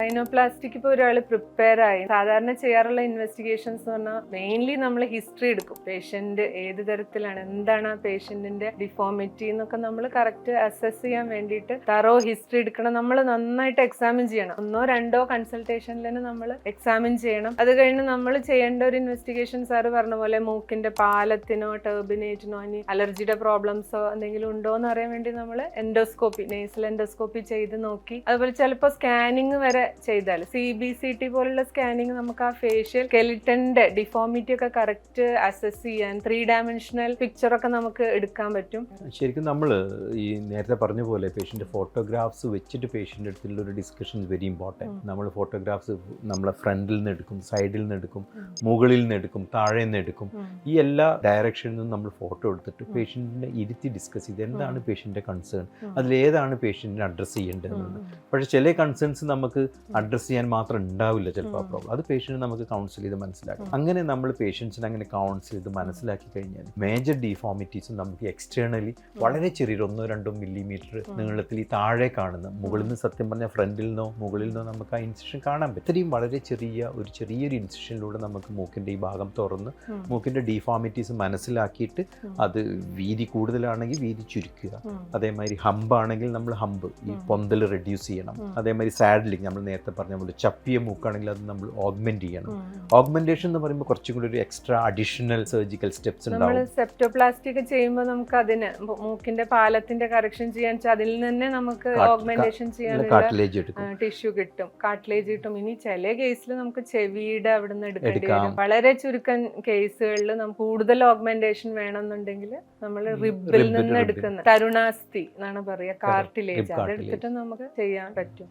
റൈനോപ്ലാസ്റ്റിക് ഇപ്പോൾ ഒരാൾ പ്രിപ്പയർ ആയി സാധാരണ ചെയ്യാറുള്ള ഇൻവെസ്റ്റിഗേഷൻസ് എന്ന് പറഞ്ഞാൽ മെയിൻലി നമ്മൾ ഹിസ്റ്ററി എടുക്കും. പേഷ്യന്റ് ഏത് തരത്തിലാണ്, എന്താണ് ആ പേഷ്യന്റിന്റെ ഡിഫോമിറ്റി എന്നൊക്കെ നമ്മൾ കറക്റ്റ് അസസ് ചെയ്യാൻ വേണ്ടിയിട്ട് തറോ ഹിസ്റ്ററി എടുക്കണം. നമ്മൾ നന്നായിട്ട് എക്സാമിൻ ചെയ്യണം. 1-2 കൺസൾട്ടേഷനിൽ തന്നെ നമ്മൾ എക്സാമിൻ ചെയ്യണം. അത് കഴിഞ്ഞ് നമ്മൾ ചെയ്യേണ്ട ഒരു ഇൻവെസ്റ്റിഗേഷൻ സാറ് പറഞ്ഞ പോലെ മൂക്കിന്റെ പാലത്തിനോ ടെർബിനേറ്റിനോ ഇനി അലർജിയുടെ പ്രോബ്ലംസോ എന്തെങ്കിലും ഉണ്ടോ എന്ന് അറിയാൻ വേണ്ടി നമ്മൾ എൻഡോസ്കോപ്പി, നേസൽ എൻഡോസ്കോപ്പി ചെയ്ത് നോക്കി. അതുപോലെ ചിലപ്പോൾ സ്കാനിങ് വരെ ചെയ്താൽ CBCT പോലുള്ള സ്കാനിങ് നമുക്ക് ആ ഫേഷ്യൽ സ്കെലിറ്റന്റെ ഡിഫോമിറ്റി ഒക്കെ കറക്റ്റ് അസസ് ചെയ്യാൻ 3-dimensional പിക്ചർ ഒക്കെ നമുക്ക് എടുക്കാൻ പറ്റും. ശരിക്കും നമ്മൾ ഈ നേരത്തെ പറഞ്ഞ പോലെ പേഷ്യൻ്റ് ഫോട്ടോഗ്രാഫ്സ് വെച്ചിട്ട് പേഷ്യൻ്റെ അടുത്തുള്ള ഒരു ഡിസ്കഷൻ വെരി ഇമ്പോർട്ടൻറ്റ്. നമ്മൾ ഫോട്ടോഗ്രാഫ്സ് നമ്മളെ ഫ്രണ്ടിൽ നിന്ന് എടുക്കും, സൈഡിൽ നിന്ന് എടുക്കും, മുകളിൽ നിന്ന് എടുക്കും, താഴെ നിന്ന് എടുക്കും. ഈ എല്ലാ ഡയറക്ഷനിൽ നിന്നും നമ്മൾ ഫോട്ടോ എടുത്തിട്ട് പേഷ്യൻറ്റിനെ ഇരുത്തി ഡിസ്കസ് ചെയ്ത് എന്താണ് പേഷ്യൻ്റെ കൺസേൺ, അതിലേതാണ് പേഷ്യൻറ്റിനെ അഡ്രസ്സ് ചെയ്യേണ്ടതെന്ന്. പക്ഷേ ചില കൺസേൺസ് നമുക്ക് അഡ്രസ്സ് ചെയ്യാൻ മാത്രം ഉണ്ടാവില്ല ചിലപ്പോൾ ആ പ്രോബ്ലം. അത് പേഷ്യൻറ്റ് നമുക്ക് കൗൺസിൽ ചെയ്ത് മനസ്സിലാക്കും. അങ്ങനെ നമ്മൾ പേഷ്യൻസിനെ അങ്ങനെ കൗൺസിൽ ചെയ്ത് മനസ്സിലാക്കി കഴിഞ്ഞാൽ മേജർ ഡിഫോമിറ്റീസും നമുക്ക് എക്സ്റ്റേണലി വളരെ ചെറിയൊരു 1-2 മില്ലിമീറ്റർ നീളത്തിൽ ഈ താഴെ കാണുന്ന, മുകളിൽ നിന്ന് സത്യം പറഞ്ഞാൽ ഫ്രണ്ടിൽ നിന്നോ മുകളിൽ നിന്നോ നമുക്ക് ആ ഇൻസിഷൻ കാണാൻ പറ്റും. ഇത്രയും വളരെ ചെറിയൊരു ഇൻസിഷനിലൂടെ നമുക്ക് മൂക്കിൻ്റെ ഈ ഭാഗം തുറന്ന് മൂക്കിൻ്റെ ഡിഫോമിറ്റീസ് മനസ്സിലാക്കിയിട്ട് അത് വീതി കൂടുതലാണെങ്കിൽ വീതി ചുരുക്കുക, അതേമാതിരി ഹമ്പാണെങ്കിൽ നമ്മൾ ഹമ്പ് ഈ പൊന്തൽ റെഡ്യൂസ് ചെയ്യണം, അതേമാതിരി സാഡ്ലിങ് നമ്മൾ നേരത്തെ പറഞ്ഞ പോലെ ചപ്പിയ മൂക്കാണെങ്കിൽ അത് നമ്മൾ ഓഗ്മെന്റ് ചെയ്യണം. ഓഗ്മെന്റേഷൻ എന്ന് പറയുമ്പോൾ കുറച്ചും കൂടി ഒരു എക്സ്ട്രാ അഡീഷണൽ സർജിക്കൽ സ്റ്റെപ്സ് ഉണ്ടാവും. സെപ്റ്റോപ്ലാസ്റ്റിക് ചെയ്യുമ്പോൾ നമുക്ക് അതിന് മൂക്കിന്റെ പാലത്തിന്റെ കറക്ഷൻ ചെയ്യാൻ അതിൽ തന്നെ നമുക്ക് ഓഗ്മെന്റേഷൻ ചെയ്യാനുള്ള ടിഷ്യൂ കിട്ടും, കാർട്ടിലേജ് കിട്ടും. ഇനി ചില കേസിൽ നമുക്ക് ചെവിയുടെ അവിടെ നിന്ന് എടുക്കേണ്ടി വരും. വളരെ ചുരുക്കം കേസുകളിൽ നമുക്ക് കൂടുതൽ ഓഗ്മെന്റേഷൻ വേണമെന്നുണ്ടെങ്കിൽ നമ്മൾ റിബിൽ നിന്ന് എടുക്കുന്ന തരുണാസ്ഥി എന്നാണ് പറയുക, കാർട്ടിലേജ്, അതെടുത്തിട്ട് നമുക്ക് ചെയ്യാൻ പറ്റും.